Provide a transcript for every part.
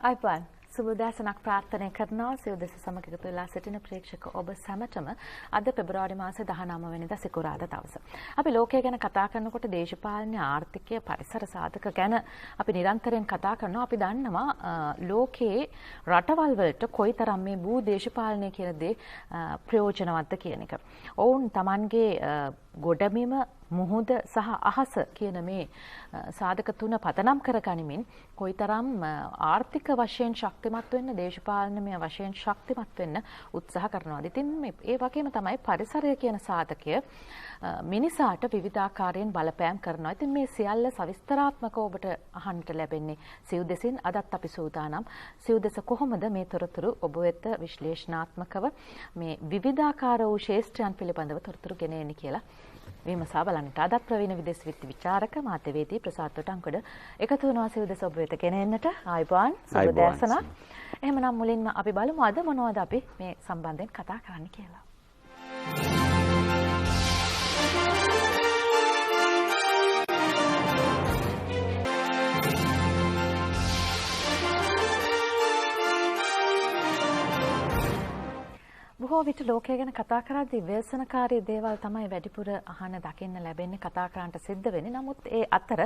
අයිබෝන් සුබදෑසනක් ප්‍රාර්ථනා කරනවා සියලු දෙස සමග එකතු වෙලා සිටින ප්‍රේක්ෂක ඔබ සැමටම අද පෙබරවාරි මාසේ 19 වෙනිදා සිකුරාදා දවස. අපි ලෝකය ගැන කතා කරනකොට දේශපාලන ආර්ථිකය පරිසර සාධක ගැන අපි නිරන්තරයෙන් කතා කරනවා. අපි දන්නවා ලෝකයේ රටවල් වලට කොයිතරම් මේ භූ දේශපාලනය කියන දේ ප්‍රයෝජනවත්ද කියන එක. ඔවුන් Tamanගේ ගොඩබිම මුහුද සහ අහස කියන මේ සාධක තුන පදනම් කරගනිමින් කොයිතරම් ආර්ථික වශයෙන් ශක්තිමත් වෙන්න දේශපාලනමය වශයෙන් ශක්තිමත් වෙන්න උත්සාහ කරනවාද. ඉතින් ඒ වගේම තමයි පරිසරය කියන සාධකය මිනිසාට විවිධාකාරයෙන් බලපෑම් කරනවා. ඉතින් මේ සියල්ල සවිස්තරාත්මකව ඔබට අහන්නට ලැබෙන්නේ සිව් දෙසින්. අදත් අපි සූදානම් සිව් දෙස කොහොමද මේ තොරතුරු ඔබ වෙත විශ්ලේෂණාත්මකව මේ විවිධාකාර වූ ශේෂ්ත්‍රයන් පිළිබඳව තොරතුරු ගෙන එන්නේ කියලා විමසා බලන්නට. අදත් ප්‍රවීණ විදේශ විත්ති විචාරක මාධ්‍යවේදී ප්‍රසාද් තොටංගොඩ එකතු වෙනවා සිව් දෙස ඔබ වෙත ගෙන එන්නට. ආයිබෝන් සුබදෑසනක්. එහෙමනම් මුලින්ම අපි බලමු අද මොනවද අපි මේ සම්බන්ධයෙන් කතා කරන්න කියලා. බොහෝ විට ලෝකය ගැන කතා කරද්දී ව්‍යසනකාරී දේවල් තමයි වැඩිපුර අහන්න දකින්න ලැබෙන්නේ, කතා කරන්නට සිද්ධ වෙන්නේ. නමුත් ඒ අතර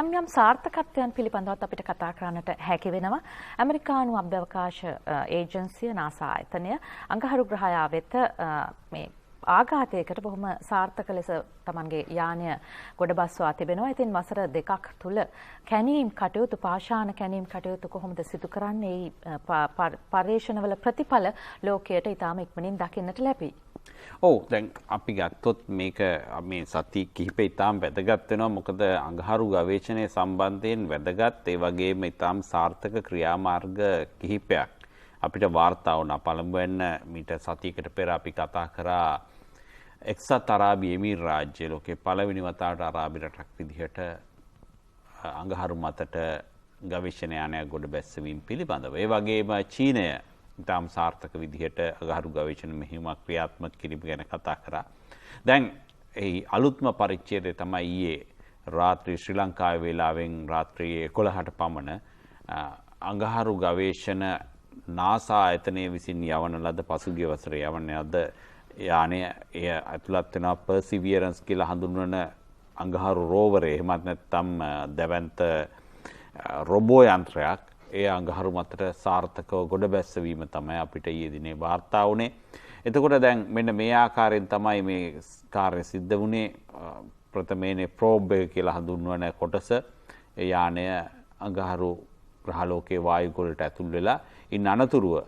යම් යම් සාර්ථකත්වයන් පිළිබඳවත් අපිට කතා කරන්නට හැකි වෙනවා. ඇමරිකානු අභ්‍යවකාශ ඒජන්සිය NASA ආයතනය අඟහරු ග්‍රහයා වෙත මේ ආඝාතයකට බොහොම සාර්ථක ලෙස Tamanගේ යානය ගොඩබස්වා තිබෙනවා. ඉතින් වසර 2ක් තුල කැණීම් කටයුතු, පාෂාණ කැණීම් කටයුතු කොහොමද සිදු කරන්නේ? පර්යේෂණවල ප්‍රතිඵල ලෝකයට ඉතාම ඉක්මනින් දකින්නට ලැබී. ඔව්, දැන් අපි ගත්තොත් මේක මේ සති කිහිපේ ඉතාම වැදගත් වෙනවා. මොකද අඟහරු ගවේෂණය සම්බන්ධයෙන් වැදගත් ඒ වගේම ඉතාම සාර්ථක ක්‍රියාමාර්ග කිහිපයක් අපිට වාර්තා වුණා. පළමුවෙන් මීට සතියකට පෙර අපි කතා කරා එක්සත් අරාබි එමීර් රාජ්‍ය ලෝකේ පළවෙනි වතාවට අරාබි රටක් විදිහට අඟහරු මතට ගවේෂණ යානයක් ගොඩ බැස්සවීම පිළිබඳව. ඒ වගේම චීනය ඉතාම සාර්ථක විදිහට අඟහරු ගවේෂණ මෙහෙයුමක් ක්‍රියාත්මක කිරීම ගැන කතා කරා. දැන් ඒ අලුත්ම පරිච්ඡේදය තමයි ඊයේ රාත්‍රී ශ්‍රී ලංකාවේ වේලාවෙන් රාත්‍රී 11ට පමණ අඟහරු ගවේෂණ NASA ආයතනය විසින් යවන ලද පසුගිය වසරේ යවන ලද යානය එය ඇතුළත් වෙනවා පර්සිවියරන්ස් කියලා හඳුන්වන අඟහරු රෝවරය. එහෙමත් නැත්නම් දැවැන්ත රොබෝ යන්ත්‍රයක් ඒ අඟහරු මතට සාර්ථකව ගොඩ බැස්සවීම තමයි අපිට ඊයේ දිනේ වාර්තා වුණේ. එතකොට දැන් මෙන්න මේ ආකාරයෙන් තමයි මේ කාර්ය සිද්ධ වුණේ. ප්‍රථමයෙන් ප්‍රෝබ් එක කියලා හඳුන්වන කොටස ඒ යානය අඟහරු ග්‍රහලෝකයේ වායුගොඩට ඇතුල් වෙලා ඉන් අනතුරුව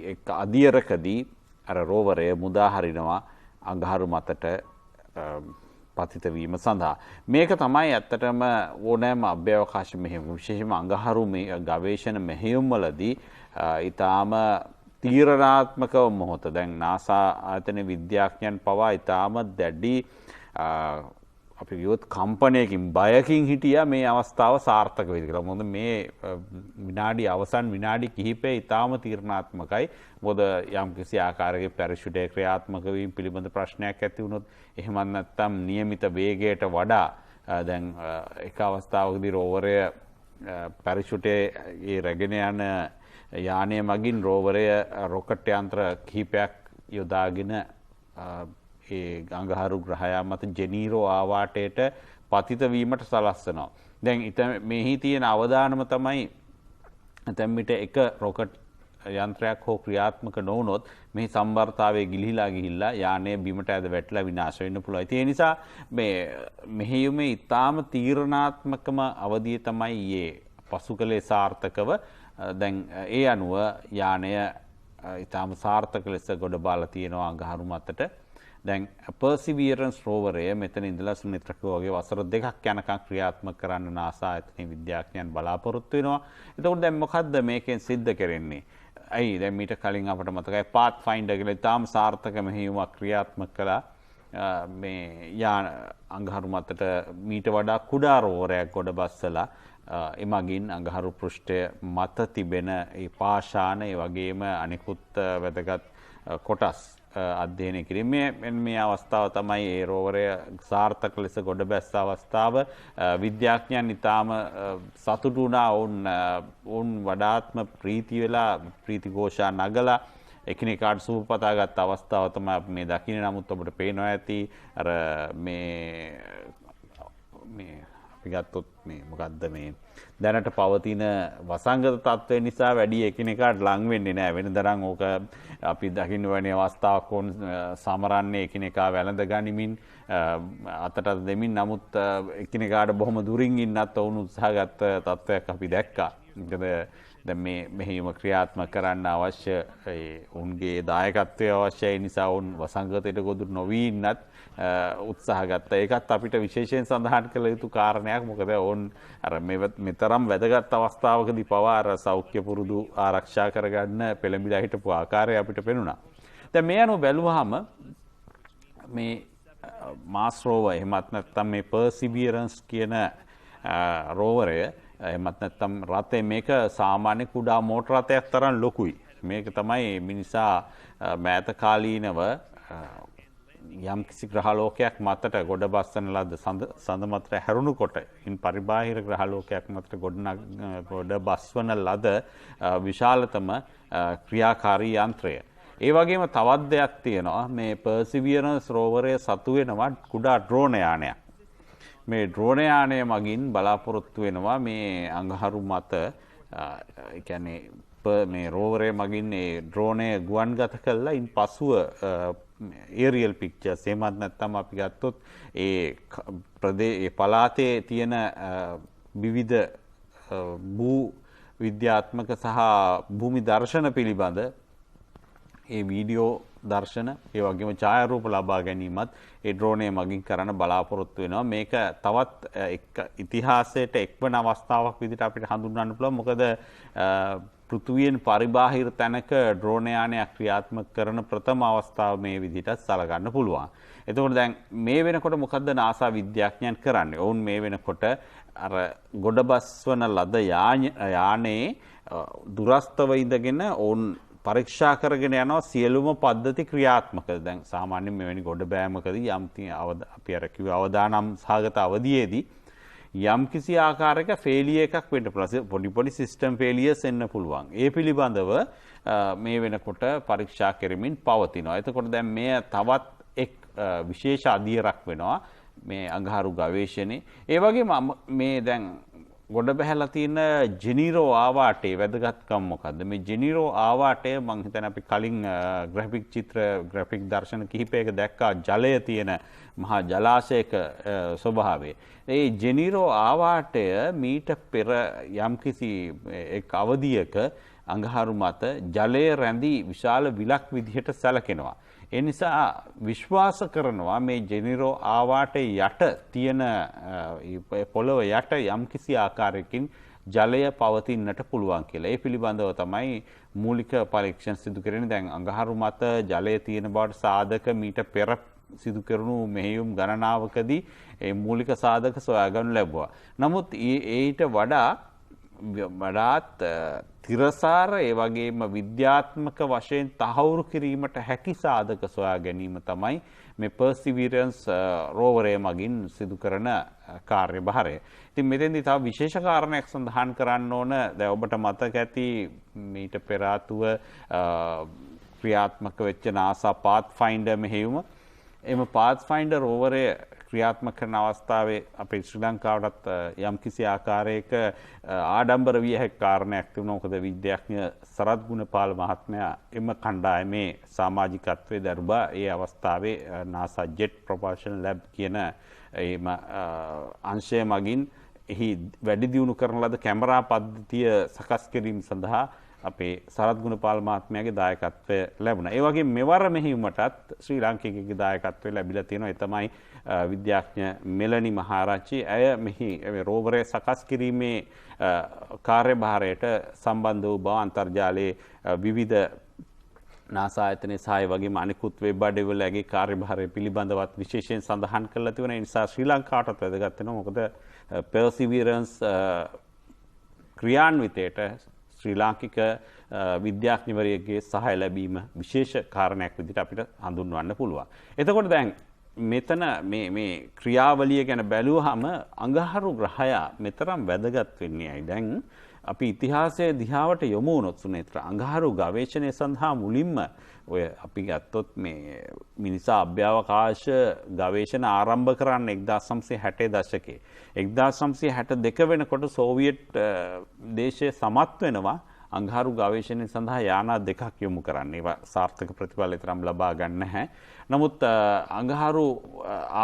එක් අදියරකදී අර රෝවරය මුදා හරිනවා අඟහරු මතට පතිත වීම සඳහා. මේක තමයි ඇත්තටම ඕනෑම අභ්‍යවකාශ මෙහෙයුම විශේෂයෙන්ම අඟහරු ගවේෂණ මෙහෙයුම්වලදී ඊටාම තීරණාත්මකව මොහොත. දැන් NASA ආයතන විද්‍යාඥයන් පවා ඊටාම දැඩි අපි විවෘත කම්පනයකින් බයකින් හිටියා මේ අවස්ථාව සාර්ථක වෙයි කියලා. මොකද මේ අවසන් විනාඩි කිහිපේ ඊටාම තීරණාත්මකයි. මොකද යම්කිසි ආකාරයක පැරෂුටේ ක්‍රියාත්මක වීම පිළිබඳ ප්‍රශ්නයක් ඇති වුණොත්, එහෙමත් නැත්නම් નિયમિત වේගයට වඩා දැන් එක අවස්ථාවකදී රෝවරය පැරෂුටේ ඒ රැගෙන යන යානය මගින් රෝවරය රොකට් යන්ත්‍ර කිහිපයක් යොදාගෙන ඒ අඟහරු ග්‍රහයා මත ජෙනීරෝ ආවාටයට පතිත වීමට සලස්වනවා. දැන් මෙහි තියෙන අවදානම තමයි ඇතැම් විට එක රොකට් යන්ත්‍රයක් හෝ ක්‍රියාත්මක නොවුනොත් මේ සම්බර්තාවයේ ගිලිහිලා යානය බිමට ඇද වැටලා විනාශ වෙන්න පුළුවන්. ඒ නිසා මේ මෙහෙයුමේ ඊටාම තීරණාත්මකම අවධිය තමයි ඊයේ පසුකලේ සාර්ථකව. දැන් ඒ අනුව යානය ඊටාම සාර්ථක ලෙස ගොඩ බාලා තියෙනවා අඟහරු මතට. දැන් පර්සිවියරන්ස් රෝවරය මෙතන ඉඳලා සුනිත්‍රක වගේ වසර 2ක් යනකම් ක්‍රියාත්මක කරන්න NASA ආයතනයේ විද්‍යාඥයන් බලාපොරොත්තු වෙනවා. එතකොට දැන් මොකද්ද මේකෙන් සිද්ධ කරන්නේ? ඇයි දැන් මීට කලින් අපට මතකයි පාත්ෆයින්ඩර් කියලා ඉතාම සාර්ථක මෙහෙයුමක් ක්‍රියාත්මක කළා. මේ යාන අඟහරු මතට මීට වඩා කුඩා රෝවරයක් ගොඩ බස්සලා එමගින් අඟහරු පෘෂ්ඨය මත තිබෙන ඒ පාෂාණ ඒ වගේම අනිකුත් වැදගත් කොටස් අධ්‍යයනය කිරීමේ මේ අවස්ථාව තමයි ඒ රෝවරය සාර්ථක ලෙස ගොඩ බැස්ස අවස්ථාව. විද්‍යාඥයන් ඉතාම සතුටු වුණා. ඔවුන් වඩාත්ම ප්‍රීති වෙලා ප්‍රීති ഘോഷා නගලා එකිනෙකාට සුබ පතා ගත්ත අවස්ථාව තමයි අපි මේ දකින්නේ. නමුත් ඔබට පේනවා ඇති අර මේ අපි ගත්තොත් මේ මොකද්ද මේ දැනට පවතින වසංගත තත්ත්වය නිසා වැඩි එකිනෙකාට ලං වෙන්නේ නැහැ. වෙනතරම් ඕක අපි දකින්න වෙන අවස්ථාවක් වුන් සමරන්නේ එකිනෙකා වැළඳ ගනිමින් අතට දෙමින්. නමුත් එකිනෙකාට බොහොම දුරින් ඉන්නත් වුන් උත්සාහ ගත්ත තත්ත්වයක් අපි දැක්කා. මොකද දැන් මේ මෙහෙයුම ක්‍රියාත්මක කරන්න අවශ්‍ය උන්ගේ දායකත්වය අවශ්‍යයි නිසා උන් වසංගතයට ගොදුරු නොවී ඉන්නත් උත්සාහ ගත්තා. ඒකත් අපිට විශේෂයෙන් සඳහන් කළ යුතු කාරණයක්. මොකද ඔවුන් අර මෙතරම් වැදගත් අවස්ථාවකදී පවා අර සෞඛ්‍ය පුරුදු ආරක්ෂා කරගන්න පෙළඹිලා හිටපු ආකාරය අපිට පෙනුණා. දැන් මේ අනුව බැලුවාම මේ මාස් රෝවර් එහෙමත් නැත්නම් මේ පර්සිවියරන්ස් කියන රෝවරය එහෙමත් නැත්නම් රථය මේක සාමාන්‍ය කුඩා මෝටර රථයක් තරම් ලොකුයි. මේක තමයි මිනිසා මෑත කාලීනව යම් කිසි ග්‍රහලෝකයක් මතට ගොඩ බස්සන ලද සඳ මතට හැරුණු කොට ඉන් පරිබාහිර ග්‍රහලෝකයක් මතට ගොඩ බස්වන ලද විශාලතම ක්‍රියාකාරී යන්ත්‍රය. ඒ වගේම තවත් දෙයක් තියෙනවා. මේ පර්සිවියරන්ස් රෝවරය සතු වෙනවා කුඩා ඩ්‍රෝන යානයක්. මේ ඩ්‍රෝන යානය මගින් බලාපොරොත්තු වෙනවා මේ අඟහරු මත කියන්නේ මේ රෝවරය මගින් ඒ ඩ්‍රෝනය ගුවන්ගත කළා. ඉන් පසුව ඒරියල් පික්චර්ස් එහෙමත් නැත්නම් අපි ගත්තොත් ඒ පළාතේ තියෙන විවිධ භූ විද්‍යාත්මක සහ භූමි දර්ශන පිළිබඳ ඒ වීඩියෝ දර්ශන ඒ වගේම ඡායාරූප ලබා ගැනීමත් ඒ ඩ්‍රෝනය මගින් කරන්න බලාපොරොත්තු වෙනවා. මේක තවත් ඉතිහාසයට එක්වන අවස්ථාවක් විදිහට අපිට හඳුන්වන්න පුළුවන්. මොකද පෘථුවියෙන් පරිබාහිර තැනක ඩ්‍රෝන යානයක් ක්‍රියාත්මක කරන ප්‍රථම අවස්ථාව මේ විදිහට සලකන්න පුළුවන්. එතකොට දැන් මේ වෙනකොට මොකද්ද නාසා විද්‍යාඥයන් කරන්නේ? ඔවුන් මේ වෙනකොට අර ගොඩබස්වන ලද යානයේ දුරස්තව ඉඳගෙන ඔවුන් පරීක්ෂා කරගෙන යනවා සියලුම පද්ධති ක්‍රියාත්මක. දැන් සාමාන්‍යයෙන් මෙවැනි ගොඩ බෑමකදී යම් අපි අර කිව්ව අවදානම් සහගත අවධියේදී යම් කිසි ආකාරයක ෆේලියර් එකක් වෙන්න පුළුවන්. පොඩි සිස්ටම් ෆේලියර්ස් එන්න පුළුවන්. ඒ පිළිබඳව මේ වෙනකොට පරීක්ෂා කරමින් පවතිනවා. එතකොට දැන් මේ තවත් එක් විශේෂ අධීරක් වෙනවා මේ අඟහරු ගවේෂණේ. ඒ වගේම මේ දැන් ගොඩ බැහැලා තියෙන ජෙනීරෝ ආවාටේ වැදගත්කම මොකද්ද? මේ ජෙනීරෝ ආවාටය මම හිතන්නේ අපි කලින් ග්‍රැෆික් දර්ශන කිහිපයක දැක්කා ජලය තියෙන මහා ජලාශයක ස්වභාවය. ඒ ජෙනීරෝ ආවාටය මීට පෙර යම්කිසි එක් අවධියක අඟහරු මත ජලය රැඳී විශාල විලක් විදිහට සැලකෙනවා. ඒ නිසා විශ්වාස කරනවා මේ ජෙනීරෝ ආවාටේ යට තියෙන පොළව යට යම්කිසි ආකාරයකින් ජලය පවතින්නට පුළුවන් කියලා. ඒ පිළිබඳව තමයි මූලික පරීක්ෂණ සිදු කරන්නේ. දැන් අඟහරු මත ජලය තියෙන බවට සාධක මීට පෙර සිදු කරනු මෙහෙයුම් ගණනාවකදී ඒ මූලික සාධක සොයාගනු ලැබුවා. නමුත් ඊට වඩාත් තිරසාර ඒ වගේම විද්‍යාත්මක වශයෙන් තහවුරු කිරීමට හැකි සාධක සොයා ගැනීම තමයි මේ පර්සිවියරන්ස් රෝවරය මගින් සිදු කරන කාර්යභාරය. ඉතින් මෙතෙන්දී තව විශේෂ කාරණයක් සඳහන් කරන්න ඕන. දැන් ඔබට මතක ඇති මීට පෙර ආතුව ක්‍රියාත්මක වෙච්ච NASA Pathfinder මෙහෙයුම. එම Pathfinder රෝවරය ක්‍රියාත්මක කරන අවස්ථාවේ අපේ ශ්‍රී ලංකාවටත් යම් කිසි ආකාරයක ආඩම්බර විය හැකි කාරණයක් තිබුණා. මොකද විද්‍යාඥ සරත් ගුණපාල මහත්මයා එම කණ්ඩායමේ සමාජිකත්වයේ දරුවා ඒ අවස්ථාවේ NASA Jet Propulsion Lab කියන එම අංශය මගින් එහි වැඩි දියුණු කරන ලද කැමරා පද්ධතිය සකස් කිරීම සඳහා අපේ සරත් ගුණපාල මහත්මයාගේ දායකත්වය ලැබුණා. ඒ වගේ මෙවර මෙහෙයුමටත් ශ්‍රී ලාංකිකයෙකුගේ දායකත්වය ලැබිලා තියෙනවා. ඒ තමයි විද්‍යාඥ මෙලනි මහාරච්චි. ඇය මෙහි රෝවරය සකස් කිරීමේ කාර්යභාරයට සම්බන්ධ වූ බව අන්තර්ජාලයේ විවිධ නාසා ආයතනයේ සහාය වගේම අනිකුත් වෙබ් අඩවිවල ඇගේ කාර්යභාරය පිළිබඳවත් විශේෂයෙන් සඳහන් කරලා තිබෙනවා. ඒ නිසා ශ්‍රී ලංකාවටත් වැදගත් වෙනවා. මොකද පර්සිවියරන්ස් ක්‍රියාන්විතයට ශ්‍රී ලාංකික විද්‍යාඥවරයෙකුගේ සහාය ලැබීම විශේෂ කාරණයක් විදිහට අපිට හඳුන්වන්න පුළුවන්. එතකොට දැන් මෙතන මේ ක්‍රියාවලිය ගැන බැලුවහම අඟහරු ග්‍රහය මෙතරම් වැදගත් වෙන්නේ ඇයි? දැන් අපි ඉතිහාසයේ දිහාවට යොමු වුණොත් සුනේත්‍ර අඟහරු ගවේෂණය සඳහා මුලින්ම ඔය අපි ගත්තොත් මේ මිනිසා අභ්‍යවකාශ ගවේෂණ ආරම්භ කරන්න 1960 දශකයේ 1962 වෙනකොට සෝවියට් දේශය සමත් වෙනවා අඟහරු ගවේෂණය සඳහා යානා දෙකක් යොමු කරන්න. ඒවා සාර්ථක ප්‍රතිඵල තරම් ලබා ගන්න නැහැ. නමුත් අඟහරු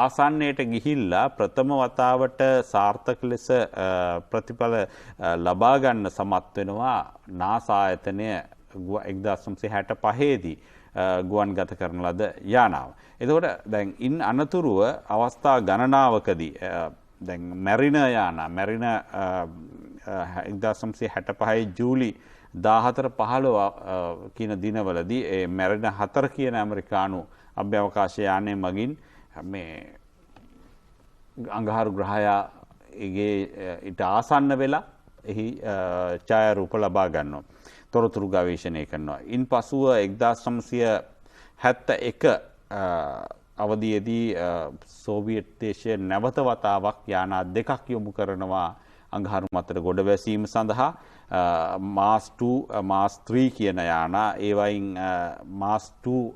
ආසන්නයට ගිහිල්ලා ප්‍රථම වතාවට සාර්ථක ලෙස ප්‍රතිඵල ලබා ගන්න සමත් වෙනවා නාසා ආයතනය 1965 දී ගුවන්ගත කරන ලද යානාව. එතකොට දැන් ඉන් අනතුරුව අවස්ථා ගණනාවකදී දැන් මැරිනර් යානා මැරිනර් 1965 ජූලි 14-15 කියන දිනවලදී ඒ මැරිනර් 4 කියන ඇමරිකානු අභ්‍යවකාශ යානය මගින් මේ අඟහරු ග්‍රහයාගේ ඊට ආසන්න වෙලා එහි ඡායාරූප ලබා ගන්නවා. තොරතුරු ගවේෂණය කරනවා. ඉන්පසුව 1971 අවධියේදී සෝවියට් දේශය නැවත වතාවක් යානා දෙකක් යොමු කරනවා අඟහරු මතට ගොඩ බැසීම සඳහා. මාස් 2 මාස් 3 කියන යානා ඒවයින් මාස් 2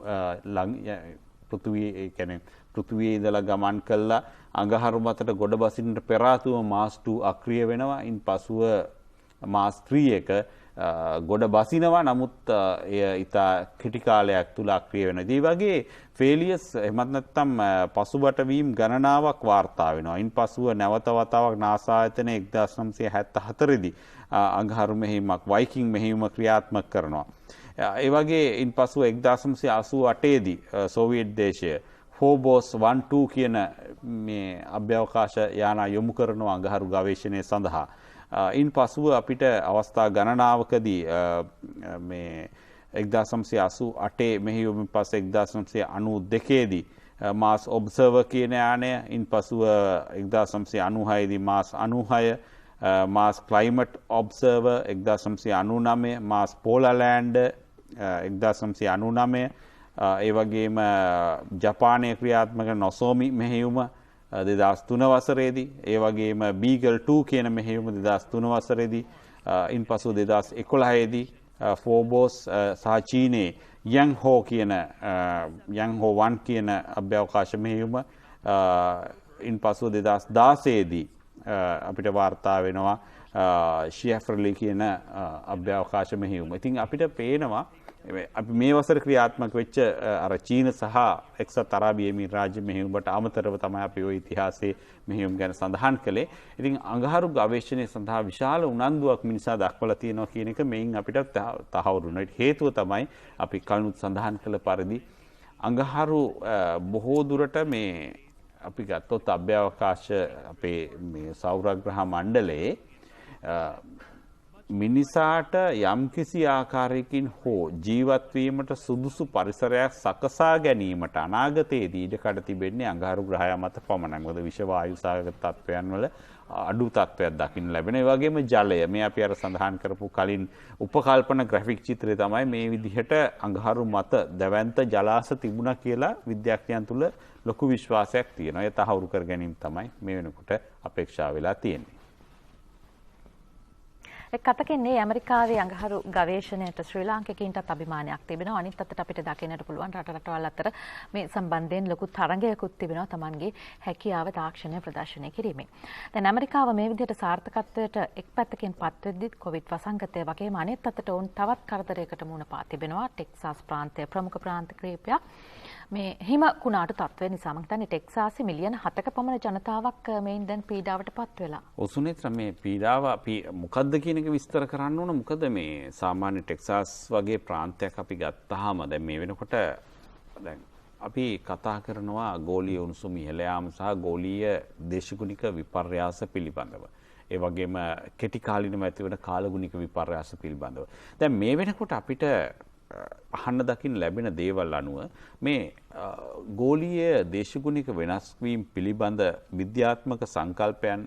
පෘථිවියේ ඉඳලා ගමන් කළා අඟහරු මතට ගොඩ බසින්නට පෙර ආතුව මාස් 2 අක්‍රිය වෙනවා. ඉන්පසුව මාස් 3 එක ගොඩ බසිනවා. නමුත් එය ඉතා කෙටි කාලයක් තුල අක්‍රිය වෙනවා. ඒ වගේ ෆේලියස් එහෙමත් නැත්නම් පසුබට වීම ගණනාවක් වාර්තා වෙනවා. ඉන්පසුව නැවත වතාවක් නාසා ආයතනය 1974 දී අඟහරු මෙහෙයුමක් වයිකින් මෙහෙයුම ක්‍රියාත්මක කරනවා. ඒ වගේ ඉන්පසුව 1988 දී සෝවියට් දේශය ෆෝබෝස් 1-2 කියන මේ අභ්‍යවකාශ යානා යොමු කරනවා අඟහරු ගවේෂණය සඳහා. ඉන් පසුව අපිට අවස්ථා ගණනාවකදී මේ 1988 මෙහෙයුමින් පස්සේ 1992 දී මාස් ඔබ්සර්වර් කියන යානය, ඉන් පසුව 1996 දී මාස් 96, මාස් ක්ලයිමට් ඔබ්සර්වර් 1999, මාස් පෝලාර් ලෑන්ඩර් 1999, ඒ වගේම ජපානයේ ක්‍රියාත්මක නොසෝමි මෙහෙයුම 2003 වසරේදී, ඒ වගේම බීගල් 2 කියන මෙහෙයුම 2003 වසරේදී, ඉන්පසු 2011 දී ෆෝබෝස් සහ චීනයේ යන්හෝ 1 කියන අභ්‍යවකාශ මෙහෙයුම, ඉන්පසු 2016 දී අපිට වාර්තා වෙනවා ෂියෆ්‍රලි කියන අභ්‍යවකාශ මෙහෙයුම. ඉතින් අපිට පේනවා අපි මේ වසර ක්‍රියාත්මක වෙච්ච අර චීන සහ එක්සත් අරාබි එමිරාජ්‍ය මෙහෙයුමට අමතරව තමයි අපි ওই ඉතිහාසයේ මෙහෙයුම් ගැන සඳහන් කළේ. ඉතින් අඟහරු ගවේෂණය සඳහා විශාල උනන්දුවක් මිනිසා දක්වලා තියෙනවා කියන එක මේන් අපිට තහවුරු වෙනවා. හේතුව තමයි අපි කලිනුත් සඳහන් කළ පරිදි අඟහරු බොහෝ දුරට මේ අපි ගත්තොත් අභ්‍යවකාශ අපේ මේ සෞරග්‍රහ මණ්ඩලයේ මිනිසාට යම්කිසි ආකාරයකින් හෝ ජීවත් වීමට සුදුසු පරිසරයක් සකසා ගැනීමට අනාගතයේදී ඉඩකඩ තිබෙන්නේ අඟහරු ග්‍රහය මත පමණයි. මොකද විෂ වායු සහගත තත්ත්වයන් වල අඩු තත්ත්වයක් දකින්න ලැබෙන. ඒ වගේම ජලය මේ අපි අර සඳහන් කරපු කලින් උපකල්පන ග්‍රැෆික් චිත්‍රය තමයි මේ විදිහට අඟහරු මත දැවැන්ත ජලාශ තිබුණා කියලා විද්‍යාඥයන් තුල ලොකු විශ්වාසයක් තියෙනවා. ඒ තහවුරු කර ගැනීම තමයි මේ වෙනකොට අපේක්ෂා වෙලා තියෙන්නේ. එක් අතකින් මේ ඇමරිකාවේ අඟහරු ගවේෂණයට ශ්‍රී ලාංකිකයින්ටත් අභිමානයක් තිබෙනවා. අනිත් අතට අපිට දකින්නට පුළුවන් රටවල් අතර මේ සම්බන්ධයෙන් ලොකු තරඟයකුත් තිබෙනවා තමන්ගේ හැකියාව තාක්ෂණය ප්‍රදර්ශනය කිරීමේ. දැන් ඇමරිකාව මේ විදිහට සාර්ථකත්වයට එක් පැත්තකින් පත් වෙද්දිත් කොවිඩ් වසංගතය වගේම අනිත් අතට ඔවුන් තවත් කරදරයකට මුහුණ පා තිබෙනවා. ටෙක්සාස් ප්‍රාන්තය ප්‍රමුඛ ප්‍රාන්ත කිහිපයක් මේ හිම කුණාටු තත්ත්වය නිසා මම හිතන්නේ ටෙක්සාසි මිලියන 7ක පමණ ජනතාවක් මේන් දැන් පීඩාවට පත් වෙලා. ඔසුනේත්‍ර මේ පීඩාව අපි මොකද්ද කියන එක විස්තර කරන්න ඕන. මොකද මේ සාමාන්‍ය ටෙක්සාස් වගේ ප්‍රාන්තයක් අපි ගත්තාම දැන් මේ වෙනකොට දැන් අපි කතා කරනවා ගෝලීය උණුසුම ඉහළ යාම සහ ගෝලීය දේශගුණික විපර්යාස පිළිබඳව. ඒ වගේම කෙටි කාලිනව ඇතිවන කාලගුණික විපර්යාස පිළිබඳව. දැන් මේ වෙනකොට අපිට අහන්න දකින්න ලැබෙන දේවල් අනුව මේ ගෝලීය දේශගුණික වෙනස් වීම පිළිබඳ විද්‍යාත්මක සංකල්පයන්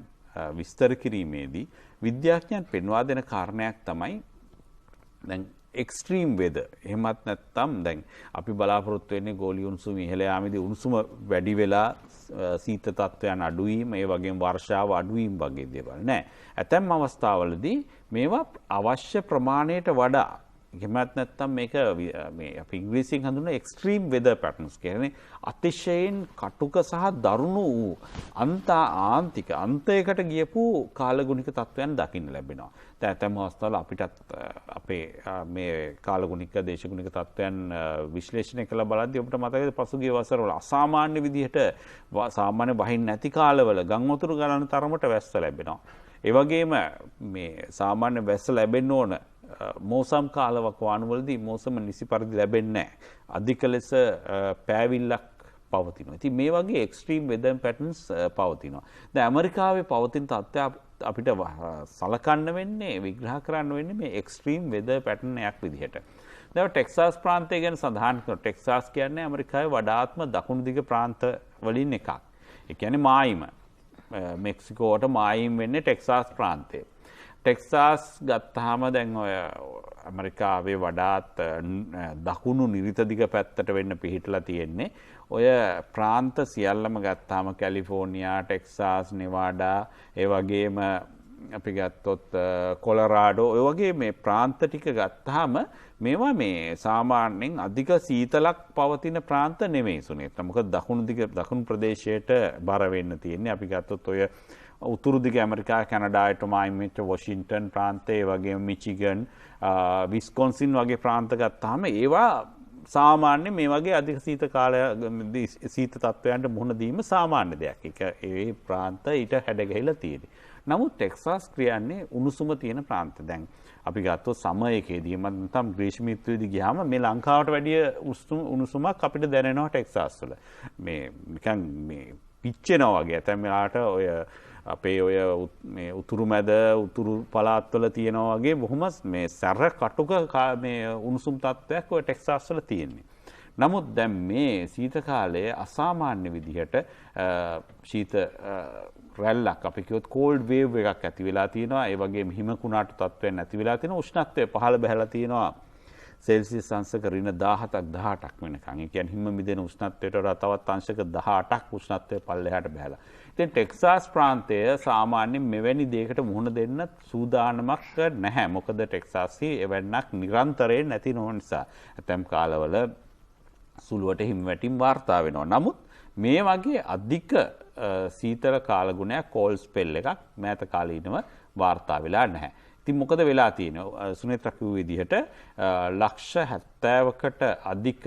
විස්තර කිරීමේදී විද්‍යාඥයන් පෙන්වා දෙන කාරණයක් තමයි දැන් එක්ස්ට්‍රීම් වෙදර් එහෙමත් නැත්නම් දැන් අපි බලාපොරොත්තු වෙන්නේ ගෝලීය උණුසුම ඉහළ යාමේදී උණුසුම වැඩි වෙලා සීත තත්ත්වයන් අඩු වීම ඒ වගේම වර්ෂාව අඩු වීම වගේ දේවල් නෑ. ඇතැම් අවස්ථාවලදී මේවා අවශ්‍ය ප්‍රමාණයට වඩා එහෙමත් නැත්නම් මේක මේ අපි ඉංග්‍රීසියෙන් හඳුන්වන එක්ස්ට්‍රීම් වෙදර් පැටර්න්ස් කියන්නේ අතිශයින් කටුක සහ දරුණු වූ ආන්තික අන්තයකට ගියපු කාලගුණික තත්ත්වයන් දකින්න ලැබෙනවා. දැන් ඇතැම් අවස්ථාවල අපිටත් අපේ මේ කාලගුණික දේශගුණික තත්ත්වයන් විශ්ලේෂණය කළ බලද්දී ඔබට මතකද පසුගිය වසරවල අසාමාන්‍ය විදිහට සාමාන්‍ය වහින් නැති කාලවල ගම් වතුර ගලන තරමට වැස්ස ලැබෙනවා. ඒ වගේම මේ සාමාන්‍ය වැස්ස ලැබෙන්න ඕන මෝසම් කාලවකවානුවලදී මෝසම නිසි පරිදි ලැබෙන්නේ නැහැ. අධික ලෙස පෑවිල්ලක් පවතිනවා. ඉතින් මේ වගේ එක්ස්ට්‍රීම් වෙදර් පැටර්න්ස් පවතිනවා. දැන් ඇමරිකාවේ පවතින තත්ත්වය අපිට සලකන්න වෙන්නේ විග්‍රහ කරන්න වෙන්නේ මේ එක්ස්ට්‍රීම් වෙදර් පැටර්න් එකක් විදිහට. දැන් ටෙක්සාස් ප්‍රාන්තය ගැන සඳහන් කරනවා. ටෙක්සාස් කියන්නේ ඇමරිකාවේ වඩාත්ම දකුණු දිග ප්‍රාන්ත වලින් එකක්. ඒ කියන්නේ මායිම. මෙක්සිකෝට මායිම් වෙන්නේ ටෙක්සාස් ප්‍රාන්තය. ටෙක්සාස් ගත්තාම දැන් ඔය ඇමරිකාවේ වඩාත් දකුණු නිරිත දිග පැත්තට වෙන්න පිහිටලා තියෙන්නේ. ඔය ප්‍රාන්ත සියල්ලම ගත්තාම කැලිෆෝනියා, ටෙක්සාස්, නෙවාඩා, ඒ වගේම අපි ගත්තොත් කොලරාඩෝ ඔය වගේ මේ ප්‍රාන්ත ටික ගත්තාම මේවා මේ සාමාන්‍යයෙන් අධික සීතලක් පවතින ප්‍රාන්ත නෙමෙයි සුනේත්. මොකද දකුණු ප්‍රදේශයට බර වෙන්න තියෙන්නේ. අපි ගත්තොත් ඔය උතුරු දිග ඇමරිකා කැනඩායට මායිම් වෙච්ච වොෂින්ටන් ප්‍රාන්තය, ඒ වගේම මිචිගන්, විස්කොන්සින් වගේ ප්‍රාන්ත ගත්තාම ඒවා සාමාන්‍ය මේ වගේ අධික සීත තත්ත්වයන්ට මුහුණ දීම සාමාන්‍ය දෙයක්. ඒ ප්‍රාන්ත ඊට හැඩගැහිලා තියෙන්නේ. නමුත් ටෙක්සාස් කියන්නේ උණුසුම තියෙන ප්‍රාන්ත. දැන් අපි ගත්තොත් සමයකේදී නැත්නම් ග්‍රීෂ්ම ඍතුවේදී ගියාම මේ ලංකාවට වැඩිය උණුසුමක් අපිට දැනෙනවා ටෙක්සාස් වල. මේ නිකන් මේ පිච්චෙනවා වගේ. ඇතැම් වෙලාවට ඔය අපේ ඔය මේ උතුරු මැද උතුරු පළාත්වල තියෙනවා වගේ බොහොම මේ සැර කටුක මේ උණුසුම් තත්ත්වයක් ඔය ටෙක්සාස් වල තියෙන්නේ. නමුත් දැන් මේ සීත කාලයේ අසාමාන්‍ය විදිහට ශීත රැල්ලක් අපි කියොත් කෝල්ඩ් වේව් එකක් ඇති වෙලා තියෙනවා. ඒ වගේම හිම කුණාටු තත්ත්වයන් ඇති වෙලා තියෙනවා. උෂ්ණත්වය පහළ බහැලා තියෙනවා. සෙල්සියස් අංශක ඍණ 17ක් 18ක් වෙනකන්. ඒ කියන්නේ හිම මිදෙන උෂ්ණත්වයට වඩා තවත් අංශක 18ක් උෂ්ණත්වය පල්ලෙහාට බහැලා. ඉතින් ටෙක්සාස් ප්‍රාන්තය සාමාන්‍යයෙන් මෙවැනි දෙයකට මුහුණ දෙන්න සූදානමක් නැහැ. මොකද ටෙක්සාස්හි එවැන්නක් නිරන්තරයෙන් නැති නොවන නිසා. ඇතැම් කාලවල සුළුවට හිමිවැටීම් වාර්තා වෙනවා. නමුත් මේ වගේ අධික සීතල කාලගුණයක් කෝල් ස්පෙල් එකක් මෑත කාලීනව වාර්තා වෙලා නැහැ. ඉතින් මොකද වෙලා තියෙන්නේ? සුනේත්‍ර කිව්ව විදිහට ලක්ෂ 70කට අධික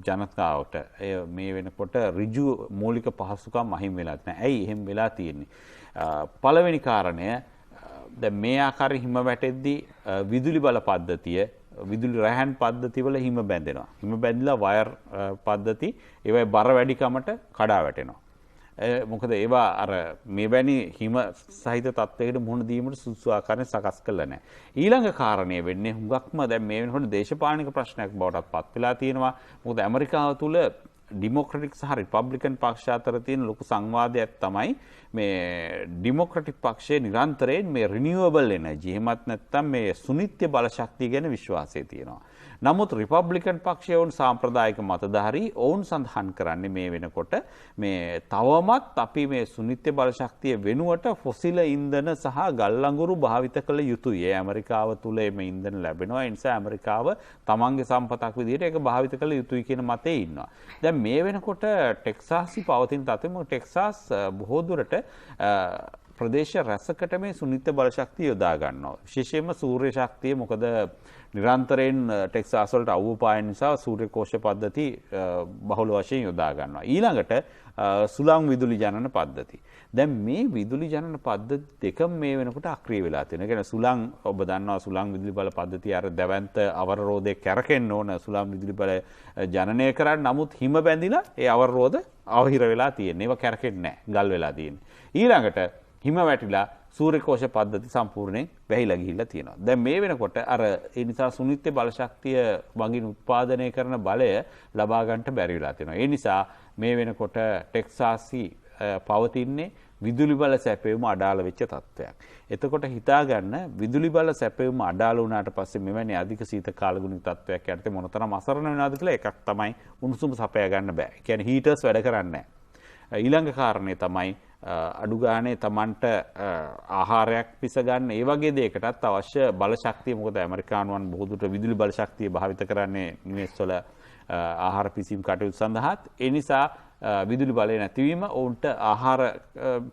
ජනතාවට මේ වෙනකොට ඍජු මූලික පහසුකම් අහිමි වෙලා නැහැ. ඇයි එහෙම වෙලා තියෙන්නේ? පළවෙනි කාරණය දැන් මේ ආකාරයෙන් හිම වැටෙද්දී විදුලි බල පද්ධතිය විදුලි රැහැන් පද්ධතිවල හිම බැඳෙනවා. හිම බැඳිලා වයර් පද්ධති ඒවයි බර වැඩිකමට කඩා වැටෙනවා. මොකද ඒවා අර මෙවැනි හිම සහිත තත්ත්වයකට මුහුණ දීමට සුදුසු ආකාරයෙන් සකස් කළා නැහැ. ඊළඟ කාරණය වෙන්නේ හුඟක්ම දැන් මේ වෙනකොට දේශපාලනික ප්‍රශ්නයක් බවට පත් වෙලා තියෙනවා. මොකද ඇමරිකාව තුළ ඩෙමොක්‍රටික් සහ රිපබ්ලිකන් පක්ෂ අතර තියෙන ලොකු සංවාදයක් තමයි මේ ඩෙමොක්‍රටික් පක්ෂයේ නිරන්තරයෙන් මේ රිනියුවබල් එනර්ජි එහෙමත් නැත්නම් මේ සුනිත්‍ය බල ශක්තිය ගැන විශ්වාසය තියෙනවා. නමුත් රිපබ්ලිකන් පක්ෂයේ වුන් සාම්ප්‍රදායික මතධාරී ඔවුන් සඳහන් කරන්නේ මේ වෙනකොට මේ තවමත් අපි මේ සුනිත්‍ය බල ශක්තිය වෙනුවට ෆොසිල ඉන්ධන සහ ගල් අඟුරු භාවිත කළ යුතුයි. ඒ ඇමරිකාව තුල මේ ඉන්ධන ලැබෙනවා. ඒ නිසා ඇමරිකාව තමන්ගේ සම්පතක් විදිහට ඒක භාවිත කළ යුතුයි කියන මතේ ඉන්නවා. දැන් මේ වෙනකොට ටෙක්සාස්හි පවතින තත්ත්වෙම ටෙක්සාස් බොහෝ දුරට ප්‍රදේශ රැසකට මේ සුනිත්‍ය බල ශක්තිය යොදා ගන්නවා. විශේෂයෙන්ම සූර්ය ශක්තිය මොකද නිරන්තරයෙන් ටෙක්සාස් වලට අවුව පායන නිසා සූර්ය කෝෂ පද්ධති බහුල වශයෙන් යොදා ගන්නවා. ඊළඟට සුළං විදුලි ජනන පද්ධති. දැන් මේ විදුලි ජනන පද්ධති දෙකම මේ වෙනකොට අක්‍රිය වෙලා තියෙනවා. ඒ කියන්නේ සුළං ඔබ දන්නවා සුළං විදුලි බල පද්ධතිය අර දැවැන්ත අවරෝධය කැරකෙන්න ඕන සුළං විදුලි බල ජනනය කරන්න. නමුත් හිම බැඳිලා ඒ අවරෝධ අවහිර වෙලා තියෙනවා. ඒවා කැරකෙන්නේ නැහැ. ගල් වෙලා තියෙන්නේ. ඊළඟට හිම වැටිලා සූර්ය කෝෂ පද්ධති සම්පූර්ණයෙන් වැහිලා ගිහිල්ලා තියෙනවා. දැන් මේ වෙනකොට අර ඒ නිසා සුනිත්‍ය බල ශක්තිය වගින් උත්පාදනය කරන බලය ලබා ගන්නට බැරි වෙලා තියෙනවා. ඒ නිසා මේ වෙනකොට ටෙක්සාස්හි පවතින්නේ විදුලි බල සැපයුම අඩාල වෙච්ච තත්ත්වයක්. එතකොට හිතා ගන්න විදුලි බල සැපයුම අඩාල වුණාට පස්සේ මෙවැනි අධික සීත කාලගුණික තත්ත්වයක් යටතේ මොනතරම් අසරණ වෙනවද කියලා එකක් තමයි උණුසුම සපයා ගන්න බෑ. ඒ කියන්නේ හීටර්ස් වැඩ කරන්නේ නැහැ. ඊළඟ කාරණේ තමයි අඩු ගානේ Tamanට ආහාරයක් පිස ගන්න ඒ වගේ දෙයකටත් අවශ්‍ය බල ශක්තිය. මොකද ඇමරිකානුවන් බොහෝ දුරට විදුලි බල ශක්තිය භාවිත කරන්නේ නිවෙස්වල ආහාර පිසීම් කටයුතු සඳහාත්. ඒ නිසා විදුලි බලය නැතිවීම ඔවුන්ට ආහාර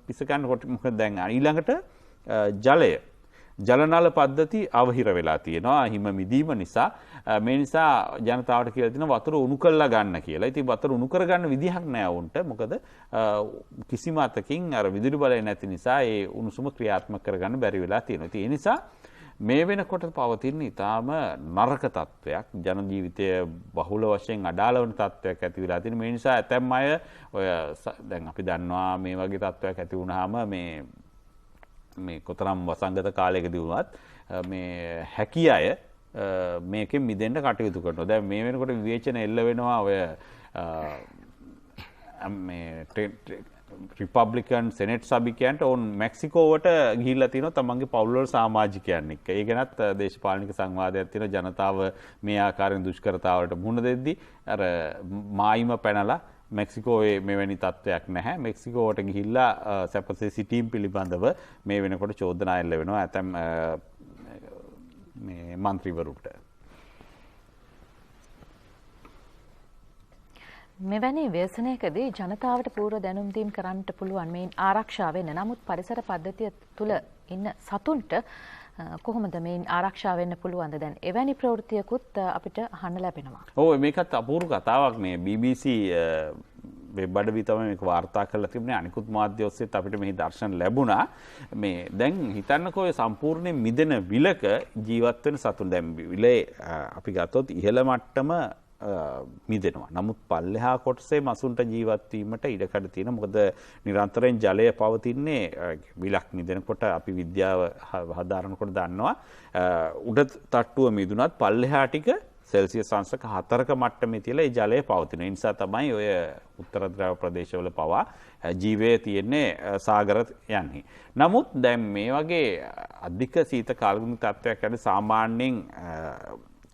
පිස ගන්නකොට මොකද දැන් ඊළඟට ජල නල පද්ධති අවහිර වෙලා තියෙනවා හිම මිදීම නිසා. මේ නිසා ජනතාවට කියලා තියෙනවා වතුර උණු කරලා ගන්න කියලා. ඉතින් වතුර උණු කරගන්න විදිහක් නැහැ වුන්ට. මොකද කිසිම අතකින් අර විදුලි බලය නැති නිසා ඒ උණුසුම ක්‍රියාත්මක කරගන්න බැරි වෙලා තියෙනවා. ඉතින් ඒ නිසා මේ වෙනකොට පවතින ඊටාම නරක තත්වයක් ජන ජීවිතය බහුල වශයෙන් අඩාල වන තත්වයක් ඇති වෙලා තියෙනවා. මේ නිසා ඇතැම් අය ඔය දැන් අපි දන්නවා මේ වගේ තත්වයක් ඇති වුණාම මේ කොතරම් වසංගත කාලයකදී වුණත් මේ හැකි අය මේකෙන් මිදෙන්න කටයුතු කරනවා. දැන් මේ වෙනකොට විවේචන එල්ල වෙනවා ඔය මේ රිපබ්ලිකන් සෙනෙට් සභිකයන්ට ඔවුන් මෙක්සිකෝවට ගිහිල්ලා තිනවා තමන්ගේ පවුල්වල සමාජිකයන් එක්ක. ඒ ගැනත් දේශපාලනික සංවාදයක් තියෙනවා. ජනතාව මේ ආකාරයෙන් දුෂ්කරතාවලට මුහුණ දෙද්දී අර මායිම පැනලා මෙක්සිකෝවේ මෙවැනි තත්ත්වයක් නැහැ. මෙක්සිකෝවට ගිහිල්ලා සැපසේ සිටීම් පිළිබඳව මේ වෙනකොට චෝදනා එල්ල වෙනවා ඇතැම් මේ മന്ത്രിවරුන්ට. මෙවැනි ව්‍යසනයකදී ජනතාවට පූර්ව දැනුම් දීම් කරන්නට පුළුවන් මේ ආරක්ෂා වෙන්න. නමුත් පරිසර පද්ධතිය තුල ඉන්න සතුන්ට කොහොමද මේ ආරක්ෂා වෙන්න පුළුවන්ද? දැන් එවැනි ප්‍රවෘත්තියකුත් අපිට අහන්න ලැබෙනවා. ඔව් මේකත් අපූර්ව කතාවක්. මේ BBC වෙබ් අඩවි තමයි මේක වාර්තා කරලා තිබුණේ. අනිකුත් මාධ්‍ය ඔස්සේත් අපිට මෙහි දර්ශන ලැබුණා. මේ දැන් හිතන්නකෝ සම්පූර්ණයෙන් මිදෙන විලක ජීවත් වෙන සතුන් දැන් විලේ අපි ගත්තොත් ඉහළ මට්ටම මිදෙනවා. නමුත් පල්ලෙහා කොටසේ මසුන්ට ජීවත් වීමට ඉඩකඩ තියෙනවා. මොකද නිරන්තරයෙන් ජලය පවතින්නේ විලක් මිදෙනකොට අපි විද්‍යාව හදාරනකොට දන්නවා උඩ තට්ටුව මිදුණත් පල්ලෙහා ටික සෙල්සියස් අංශක 4ක මට්ටමේ තියලා ඒ ජලය පවතින. ඒ නිසා තමයි ඔය උත්තර ද්‍රව ප්‍රදේශවල පවා ජීවය තියෙන්නේ සාගර යන්නේ. නමුත් දැන් මේ වගේ අධික සීත කාලගුණික තත්ත්වයක් යන සාමාන්‍යයෙන්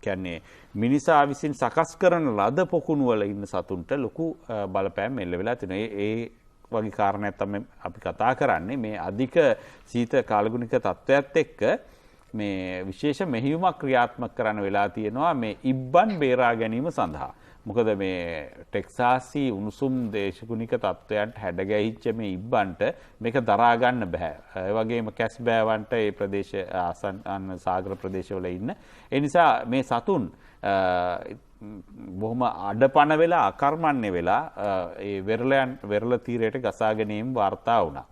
කියන්නේ මිනිසා විසින් සකස් කරන ලද පොකුණු වල ඉන්න සතුන්ට ලොකු බලපෑම් එල්ල වෙලා තිනවා. ඒ වගේ කාරණයක් තමයි අපි කතා කරන්නේ. මේ අධික සීත කාලගුණික තත්ත්වයක් එක්ක මේ විශේෂ මෙහෙයුමක් ක්‍රියාත්මක කරන්න වෙලා තියෙනවා මේ ඉබ්බන් බේරා ගැනීම සඳහා. මොකද මේ ටෙක්සාසි උණුසුම් දේශගුණික තත්ත්වයන්ට හැඩගැහිච්ච මේ ඉබ්බන්ට මේක දරා ගන්න බෑ. ඒ වගේම කැස්බෑවන්ට මේ ප්‍රදේශ ආසන්න සාගර ප්‍රදේශවල ඉන්න. ඒ නිසා මේ සතුන් බොහොම අඩපණ වෙලා අකර්මණ්‍ය වෙලා ඒ වෙරළ තීරයට ගසා ගැනීම වාර්තා වුණා.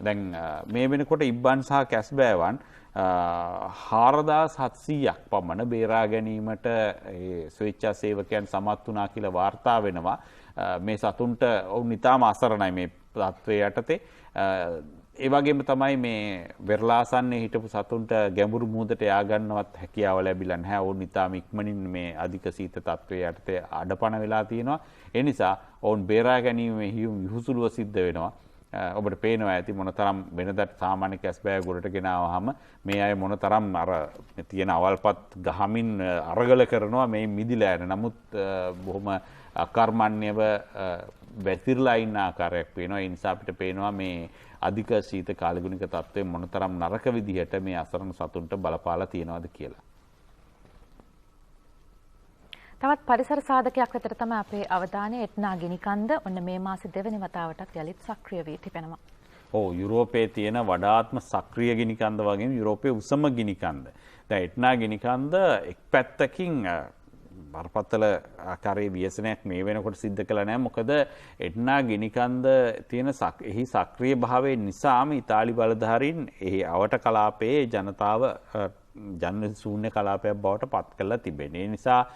දැන් මේ වෙනකොට ඉබ්බන් සහ කැස්බෑවන් 4700ක් පමණ බේරා ගැනීමට ස්වේච්ඡා සේවකයන් සමත් වුණා කියලා වාර්තා වෙනවා. මේ සතුන්ට ඔවුන් ඉතාම අසරණයි මේ තත්ත්වයේ යටතේ. ඒ වගේම තමයි මේ වෙරළාසන්නේ හිටපු සතුන්ට ගැඹුරු මුහුදට යා ගන්නවත් හැකියාව ලැබිලා නැහැ. ඔවුන් ඉතාම ඉක්මනින් මේ අධික සීත තත්ත්වයේ යටතේ අඩපණ වෙලා තියෙනවා. ඒ නිසා ඔවුන් බේරා ගැනීමේ යහුසුලුව සිද්ධ වෙනවා. ඔබට පේනවා ඇති මොනතරම් වෙනදට සාමාන්‍ය කැස්බෑ ගොඩට ගෙනාවහම මේ අය මොනතරම් අර තියෙන අවල්පත් ගහමින් අරගල කරනවා මේ මිදිලා යන. නමුත් බොහොම අකර්මණ්‍යව වැතිරලා ඉන්න ආකාරයක් පේනවා. ඒ නිසා අපිට පේනවා මේ අධික සීත කාලගුණික තත්ත්වය මොනතරම් නරක විදිහට මේ අසරණ සතුන්ට බලපාලා තියෙනවද කියලා. තවත් පරිසර සාධකයක් විතර තමයි අපේ අවධානය එට්නා ගිනිකන්ද ඔන්න මේ මාසේ දෙවෙනි වතාවටත් යලිත් සක්‍රිය වී තිබෙනවා. ඔව් යුරෝපයේ තියෙන වඩාත්ම සක්‍රිය ගිනිකන්ද වගේම යුරෝපයේ උසම ගිනිකන්ද. දැන් එට්නා ගිනිකන්ද එක් පැත්තකින් බරපතල ආකාරයේ ව්‍යසනයක් මේ වෙනකොට සිද්ධ කළා නෑ. මොකද එට්නා ගිනිකන්ද තියෙන එහි සක්‍රිය භාවය නිසාම ඉතාලි බලධාරීන් එහි අවට කලාපයේ ජනතාව ජන ශූන්‍ය කලාපයක් බවට පත් කරලා තිබෙනවා. ඒ නිසා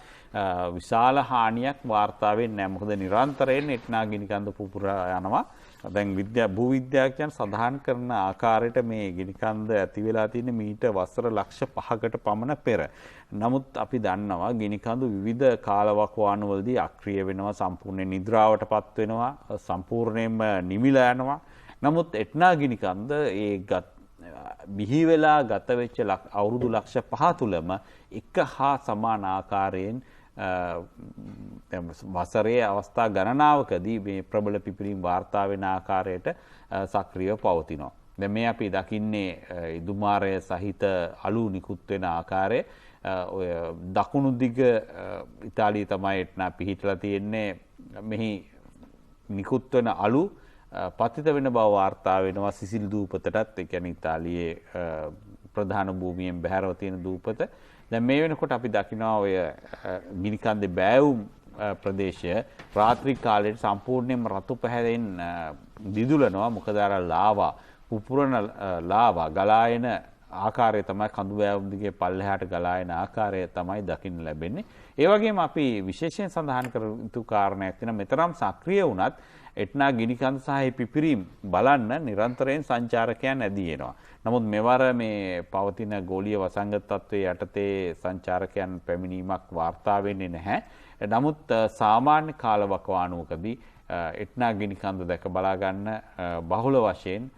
විශාල හානියක් වාර්තා වෙන්නේ නැහැ. මොකද නිරන්තරයෙන් එට්නා ගිනිකන්ද පුපුරා යනවා. දැන් භූවිද්‍යාඥයන් සඳහන් කරන ආකාරයට මේ ගිනිකන්ද ඇති වෙලා තියෙන්නේ මීට වසර ලක්ෂ 5කට පමණ පෙර. නමුත් අපි දන්නවා ගිනිකඳු විවිධ කාලවකවානුවලදී අක්‍රිය වෙනවා, සම්පූර්ණ නිද්‍රාවටපත් වෙනවා, සම්පූර්ණයෙන්ම නිමිලා යනවා. නමුත් එට්නා ගිනිකන්ද ඒ බිහි වෙලා ගත වෙච්ච අවුරුදු ලක්ෂ 5 තුලම එක හා සමාන ආකාරයෙන් වසරේ අවස්ථා ගණනාවකදී මේ ප්‍රබල පිපිරීම් වාර්තා වෙන ආකාරයට සක්‍රියව පවතිනවා. දැන් මේ අපි දකින්නේ ඉදුමාරය සහිත අලු නිකුත් වෙන ආකාරය. ඔය දකුණු දිග ඉතාලිය තමයි එට්නා පිහිටලා තියෙන්නේ. මෙහි නිකුත් වෙන අලු පතිත වෙන බව වාර්තා වෙනවා සිසිල් දූපතටත්. ඒ කියන්නේ ඉතාලියේ ප්‍රධාන භූමියෙන් බැහැරව තියෙන දූපත. දැන් මේ වෙනකොට අපි දකිනවා ඔය ගිනිකන්දේ බෑවුම් ප්‍රදේශය රාත්‍රී කාලයේ සම්පූර්ණයෙන්ම රතු පැහැයෙන් දිදුලනවා. මොකද අර ලාවා පුපුරන ලාවා ගලා එන ආකාරය තමයි කඳු බෑවුම් දිගේ පල්ලෙහාට ගලා එන ආකාරය තමයි දකින්න ලැබෙන්නේ. ඒ වගේම අපි විශේෂයෙන් සඳහන් කර යුතු කාරණයක් තියෙනවා. මෙතරම් සක්‍රිය වුණත් එට්නා ගිනිකන්ද සහ පිපිරීම් බලන්න නිරන්තරයෙන් සංචාරකයන් ඇදී එනවා. නමුත් මෙවර මේ පවතින ගෝලීය වසංගත තත්ත්වයේ යටතේ සංචාරකයන් පැමිණීමක් වාර්තා වෙන්නේ නැහැ. නමුත් සාමාන්‍ය කාලවකවානුවකදී එට්නා ගිනිකන්ද දැක බලා ගන්න බහුල වශයෙන්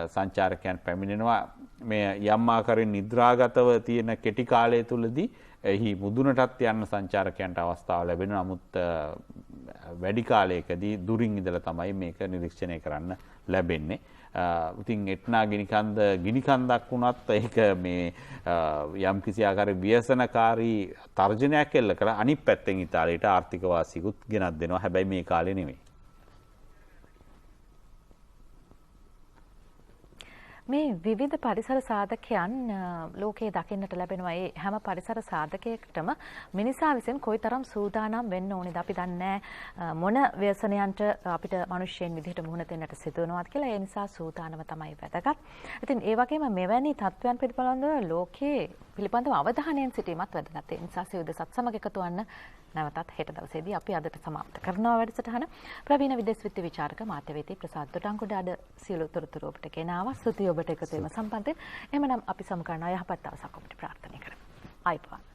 සංචාරකයන් පැමිණෙනවා. මේ යම් ආකාරයෙන් නිද්‍රාගතව තියෙන කෙටි කාලය තුලදී එහි මුදුනටත් යන්න සංචාරකයන්ට අවස්ථාව ලැබෙනවා. නමුත් වැඩි කාලයකදී දුරින් ඉඳලා තමයි මේක නිරීක්ෂණය කරන්න ලැබෙන්නේ. ඉතින් එට්නා ගිනිකන්දක් වුණත් ඒක මේ යම් කිසි ආකාරයේ ව්‍යසනකාරී තර්ජනයක් එල්ල කරලා අනිත් පැත්තෙන් ඉතාලියට ආර්ථික වාසියකුත් ගෙනත් දෙනවා. හැබැයි මේ කාලේ නෙමෙයි. මේ විවිධ පරිසර සාධකයන් ලෝකයේ දකින්නට ලැබෙනවා. ඒ හැම පරිසර සාධකයකටම මිනිසා විසින් කොයිතරම් සූදානම් වෙන්න ඕනේද? අපි දන්නේ මොන ව්‍යසනයන්ට අපිට මිනිස්යෙන් විදිහට මුහුණ දෙන්නට සිදු වෙනවාද කියලා. ඒ නිසා සූදානම තමයි වැදගත්. ඉතින් ඒ වගේම මෙවැනි තත්ත්වයන් පිළිබඳව ලෝකයේ පිළිබඳව අවධානයෙන් සිටීමත් වැදගත්. ඒ නිසා සියුදසත් සමග එකතු වන්න නැවතත් හෙට දවසේදී අපි අදට සමාප්ත කරනවා වැඩසටහන. ප්‍රවීණ විදේශ විත්ති විචාරක මාධ්‍යවේදී ප්‍රසාද් දොඩංගොඩ අද සියලු තොරතුරු ඔබට ගෙනාවා. ස්තුතියි ඔබට එකතු වීම සම්බන්ධයෙන්. එහෙමනම් අපි සමු කරනවා යහපත් දවසක් ඔබට ප්‍රාර්ථනා කරමු. ආයිබෝවන්.